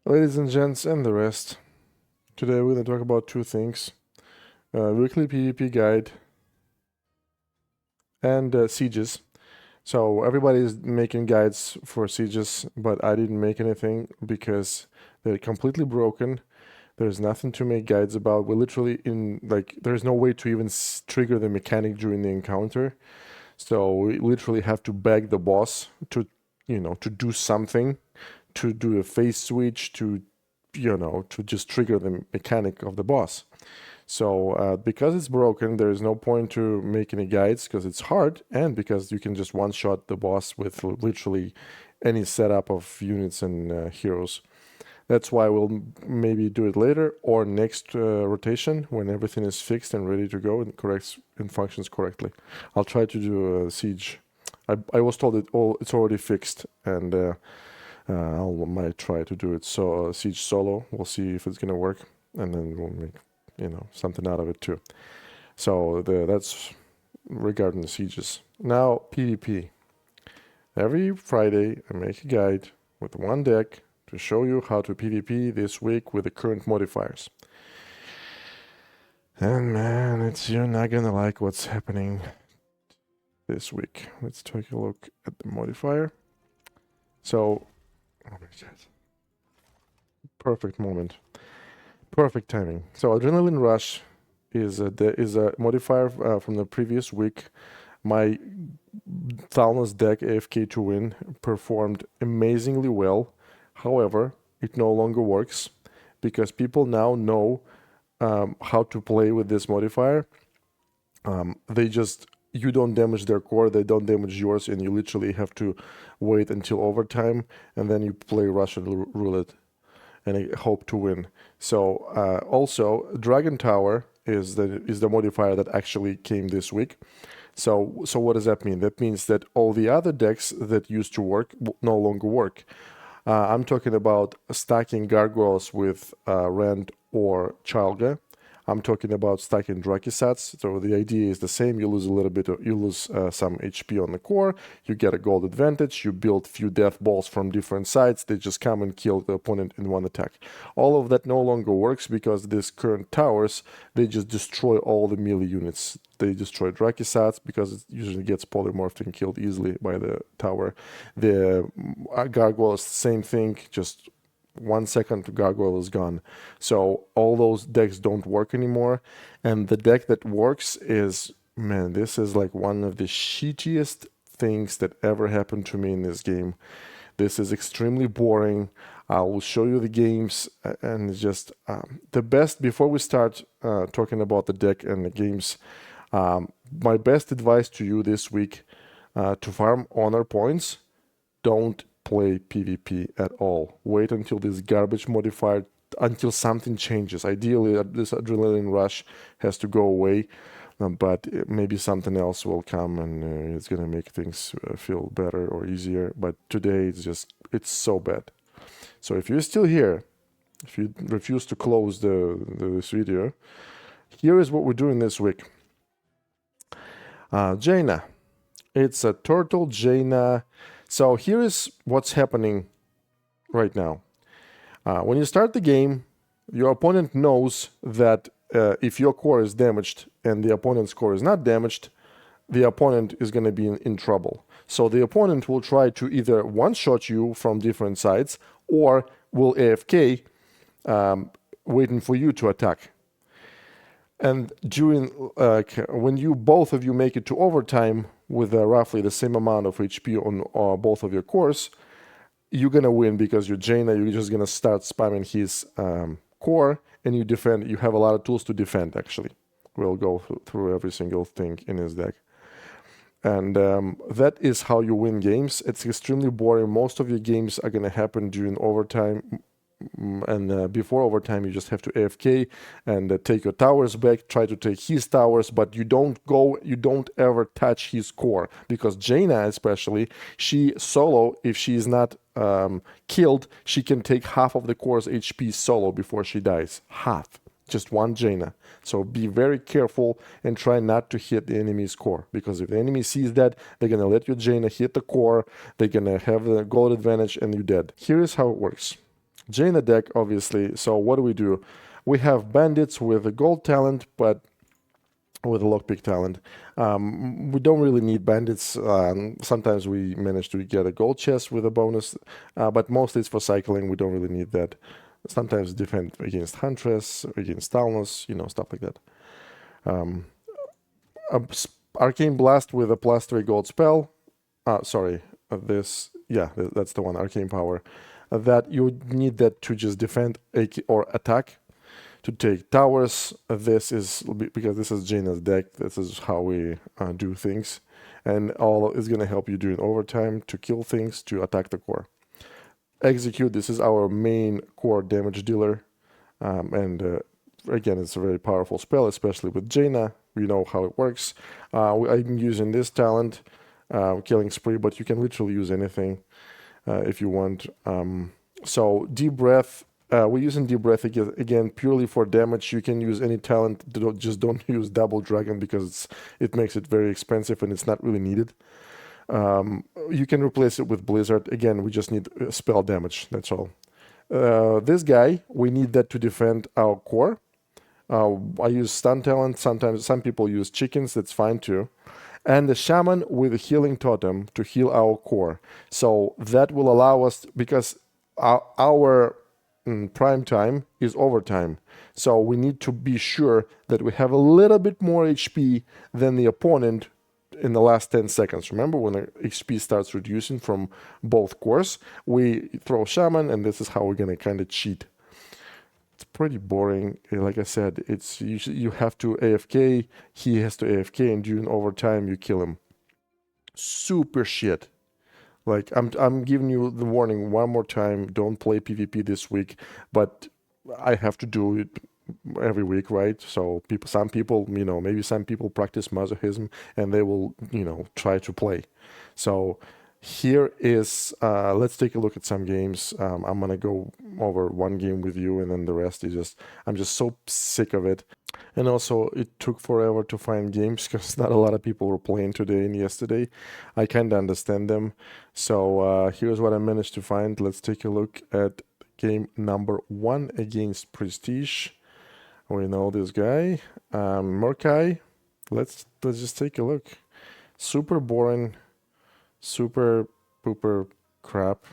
Ladies and gents, and the rest. Today we're going to talk about two things. Weekly PvP guide and sieges. So everybody's making guides for sieges, but I didn't make anything because they're completely broken. There's nothing to make guides about. We're literally there's no way to even trigger the mechanic during the encounter. So we literally have to beg the boss to do something, to do a phase switch, to just trigger the mechanic of the boss. So because it's broken, there is no point to make any guides because it's hard, and because you can just one-shot the boss with literally any setup of units and heroes. That's why we'll maybe do it later or next rotation when everything is fixed and ready to go and functions correctly. I'll try to do a siege. I was told it's already fixed, and I might try to do it siege solo. We'll see if it's gonna work, and then we'll make something out of it too. So that's regarding the sieges. Now PvP. Every Friday I make a guide with one deck to show you how to PvP this week with the current modifiers. And man, you're not gonna like what's happening this week. Let's take a look at the modifier. So, oh my God. Perfect moment. Perfect timing. So Adrenaline Rush is a modifier from the previous week. My Thalnos deck AFK to win performed amazingly well. However, it no longer works because people now know how to play with this modifier. You don't damage their core, they don't damage yours, and you literally have to wait until overtime, and then you play Russian roulette and hope to win. So also, Dragon Tower is the modifier that actually came this week. So what does that mean? That means that all the other decks that used to work no longer work. I'm talking about stacking gargoyles with Rend or Chalga. I'm talking about stacking Drakisats. So the idea is the same. You lose some HP on the core. You get a gold advantage. You build few death balls from different sides. They just come and kill the opponent in one attack. All of that no longer works because these current towers, they just destroy all the melee units. They destroy Drakisats because it usually gets polymorphed and killed easily by the tower. The gargoyles, same thing, just 1 second, gargoyle is gone. So all those decks don't work anymore. And the deck that works is, man, this is like one of the shittiest things that ever happened to me in this game. This is extremely boring. I will show you the games, and it's just the best. Before we start talking about the deck and the games, my best advice to you this week, to farm honor points, don't play PvP at all. Wait until this garbage modifier, until something changes. Ideally, this adrenaline rush has to go away, but maybe something else will come and it's gonna make things feel better or easier. But today it's so bad. So if you're still here, if you refuse to close this video, here is what we're doing this week. JAINA. It's a turtle JAINA. So here is what's happening right now. When you start the game, your opponent knows that if your core is damaged and the opponent's core is not damaged, the opponent is going to be in trouble. So the opponent will try to either one-shot you from different sides or will AFK, waiting for you to attack. And when both of you make it to overtime with roughly the same amount of HP on both of your cores, you're gonna win because you're Jaina. You're just gonna start spamming his core, and you defend. You have a lot of tools to defend. Actually, we'll go through every single thing in his deck, and that is how you win games. It's extremely boring. Most of your games are gonna happen during overtime. And before overtime, you just have to AFK and take your towers back, try to take his towers, but you don't ever touch his core, because Jaina especially, she solo, if she is not killed, she can take half of the core's HP solo before she dies. Half. Just one Jaina. So be very careful and try not to hit the enemy's core, because if the enemy sees that, they're gonna let your Jaina hit the core, they're gonna have the gold advantage, and you're dead. Here is how it works. Jaina deck, obviously. So what do? We have bandits with a gold talent, but with a lockpick talent. We don't really need bandits. Sometimes we manage to get a gold chest with a bonus, but mostly it's for cycling. We don't really need that. Sometimes defend against Huntress, against Talnos, stuff like that. Um, Arcane Blast with a +3 gold spell. Sorry, that's the one, Arcane Power. That you need that to just defend or attack, to take towers. This is because this is Jaina's deck. This is how we do things, and all is going to help you during overtime to kill things, to attack the core. Execute. This is our main core damage dealer, and again, it's a very powerful spell, especially with Jaina. We know how it works. I'm using this talent, Killing Spree, but you can literally use anything if you want. So Deep Breath. We're using Deep Breath again purely for damage. You can use any talent. Just don't use Double Dragon because it makes it very expensive and it's not really needed. You can replace it with Blizzard. Again, we just need spell damage. That's all. This guy, we need that to defend our core. I use Stun Talent. Sometimes some people use Chickens. That's fine too. And the Shaman with a Healing Totem to heal our core. So that will allow us, because our prime time is overtime. So we need to be sure that we have a little bit more HP than the opponent in the last 10 seconds. Remember, when the HP starts reducing from both cores, we throw Shaman, and this is how we're going to kind of cheat. It's pretty boring. Like I said, it's you have to AFK, he has to AFK, and during overtime you kill him. Super shit. Like, I'm giving you the warning one more time. Don't play PvP this week, but I have to do it every week, right? So some people, maybe some people practice masochism and they will, try to play. So here is, let's take a look at some games. I'm gonna go over one game with you, and then the rest is I'm just so sick of it. And also, it took forever to find games because not a lot of people were playing today and yesterday. I kind of understand them. So here's what I managed to find. Let's take a look at game number 1 against Prestige. We know this guy, Murkai. Let's just take a look. Super boring, super pooper crap.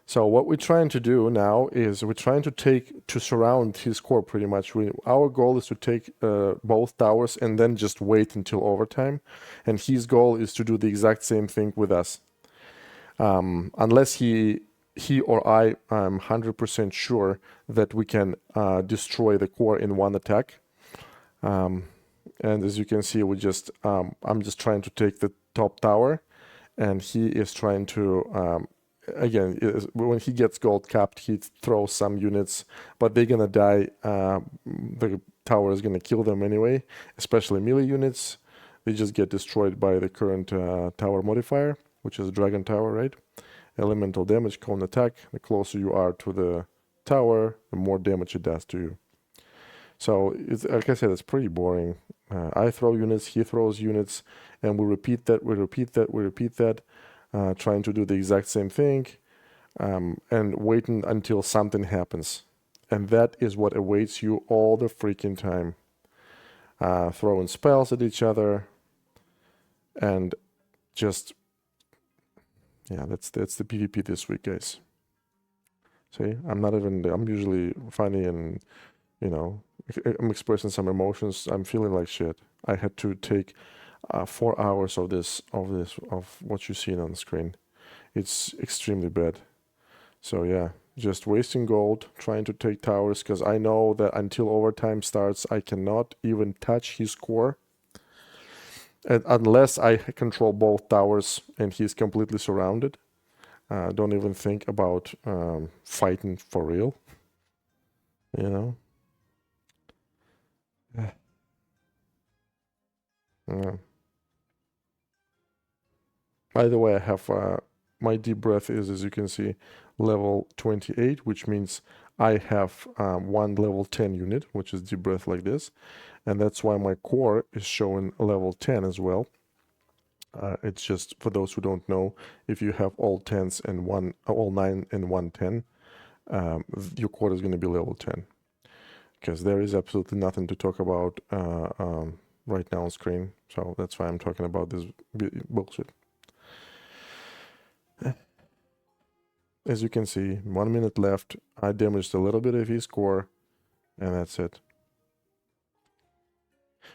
So what we're trying to do now is we're trying to surround his core pretty much. Our goal is to take both towers and then just wait until overtime. And his goal is to do the exact same thing with us. Unless he or I'm 100% sure that we can destroy the core in one attack. And as you can see, I'm just trying to take the top tower, and he is trying to, again, when he gets gold capped, he throws some units, but they're gonna die. The tower is gonna kill them anyway, especially melee units. They just get destroyed by the current tower modifier, which is Dragon Tower, right? Elemental damage, cone attack. The closer you are to the tower, the more damage it does to you. So, like I said, it's pretty boring. I throw units, he throws units, and we repeat that, trying to do the exact same thing, and waiting until something happens. And that is what awaits you all the freaking time. Throwing spells at each other, and just... yeah, that's the PvP this week, guys. See, I'm usually funny and, I'm expressing some emotions. I'm feeling like shit. I had to take 4 hours of what you're seeing on the screen. It's extremely bad. So yeah, just wasting gold, trying to take towers, because I know that until overtime starts, I cannot even touch his core. And unless I control both towers and he's completely surrounded. Don't even think about fighting for real. Yeah. By the way, I have my deep breath is, as you can see, level 28, which means I have one level 10 unit, which is deep breath like this. And that's why my core is showing level 10 as well. It's just for those who don't know, if you have all 10s and all 9 and one 10, your quarter is going to be level 10. Because there is absolutely nothing to talk about right now on screen. So that's why I'm talking about this bullshit. As you can see, 1 minute left. I damaged a little bit of his core, and that's it.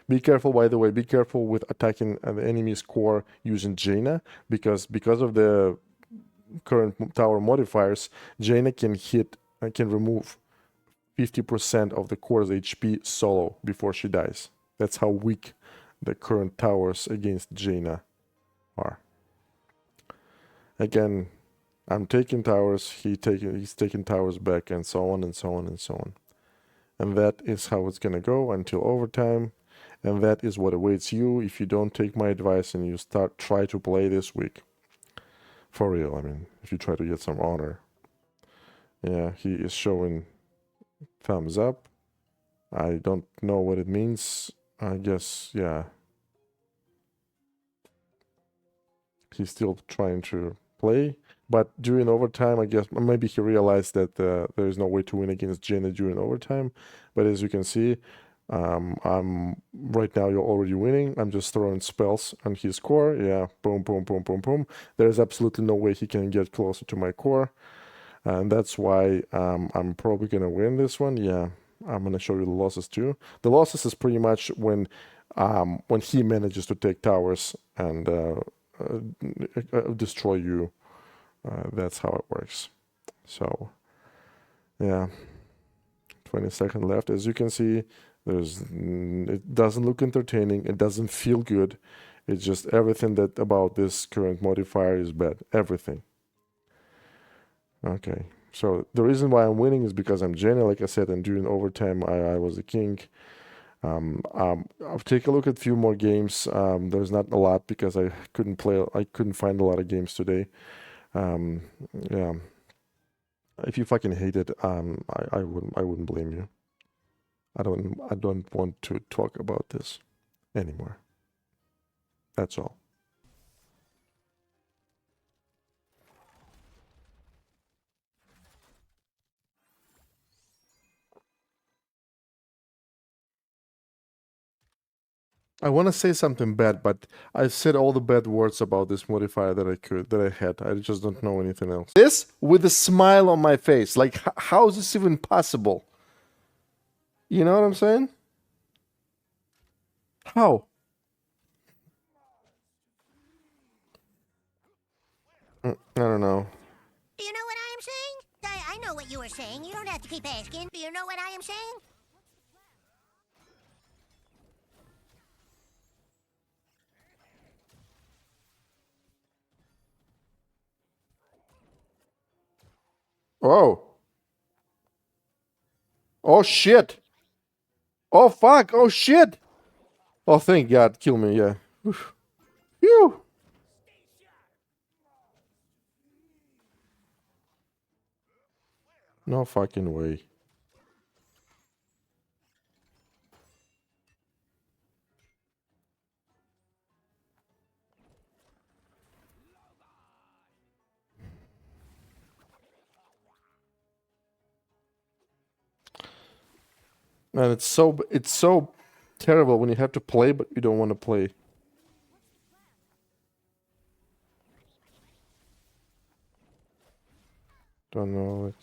Be careful, by the way, be careful with attacking the enemy's core using JAINA, because of the current tower modifiers, JAINA can remove 50% of the core's HP solo before she dies. That's how weak the current towers against JAINA are. Again, I'm taking towers, he's taking towers back, and so on and so on and so on. And that is how it's gonna go until overtime, and that is what awaits you if you don't take my advice and you try to play this week. For real, I mean, if you try to get some honor. Yeah, he is showing thumbs up. I don't know what it means. I guess, yeah. He's still trying to play. But during overtime, I guess maybe he realized that there is no way to win against JAINA during overtime. But as you can see, I'm right now you're already winning. I'm just throwing spells on his core. Yeah, boom, boom, boom, boom, boom. There's absolutely no way he can get closer to my core. And that's why I'm probably gonna win this one. Yeah, I'm gonna show you the losses too. The losses is pretty much when he manages to take towers and destroy you. That's how it works. So, yeah, 20 seconds left. As you can see, it doesn't look entertaining. It doesn't feel good. It's just everything that about this current modifier is bad. Everything. Okay. So the reason why I'm winning is because I'm JAINA, like I said, and during overtime I was the king. I'll take a look at a few more games. There's not a lot because I couldn't find a lot of games today. Yeah. If you fucking hate it, I wouldn't blame you. I don't want to talk about this anymore. That's all. I want to say something bad, but I said all the bad words about this modifier that I had. I just don't know anything else. This with a smile on my face. Like, how is this even possible? You know what I'm saying? How? I don't know. Do you know what I am saying? I know what you are saying. You don't have to keep asking. Do you know what I am saying? Oh. Oh shit. Oh fuck. Oh shit. Oh thank God. Kill me. Yeah. Phew. No fucking way. Man, it's so terrible when you have to play but you don't want to play. Don't know. Like,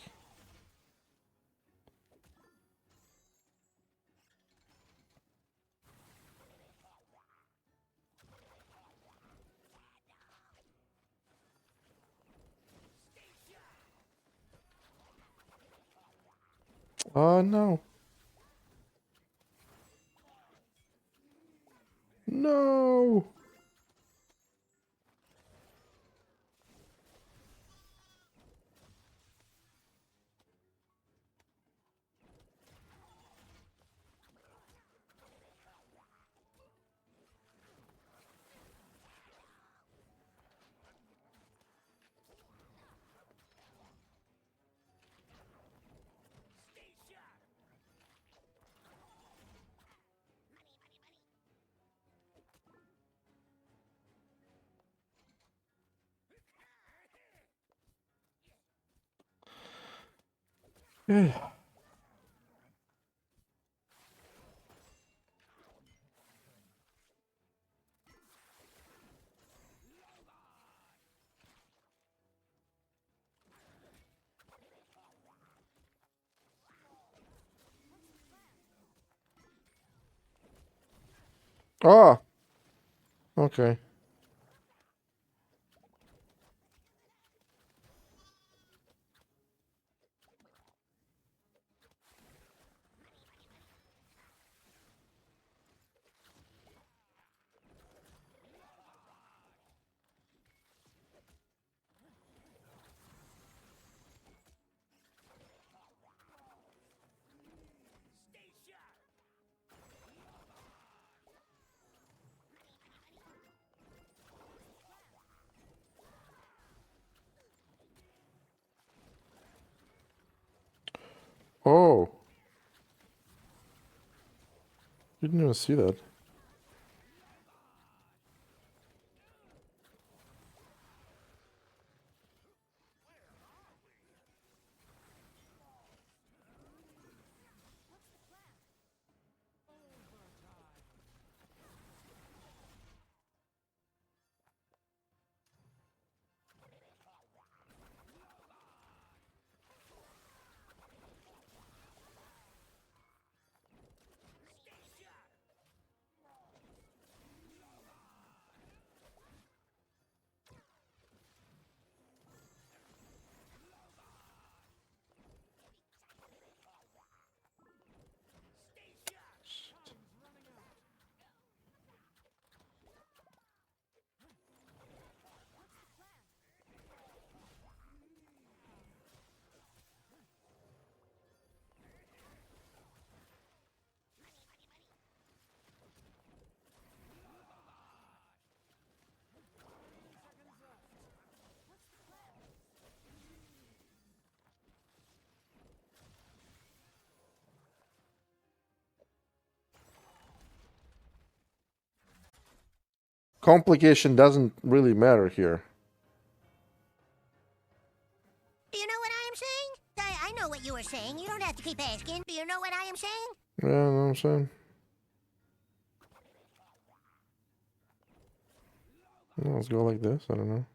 oh no. No. Ah, okay. Oh, didn't even see that. Complication doesn't really matter here. Do you know what I am saying? I know what you were saying. You don't have to keep asking. Do you know what I am saying? Yeah, you know what I'm saying? Well, let's go like this. I don't know.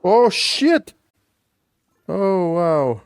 Oh shit! Oh wow.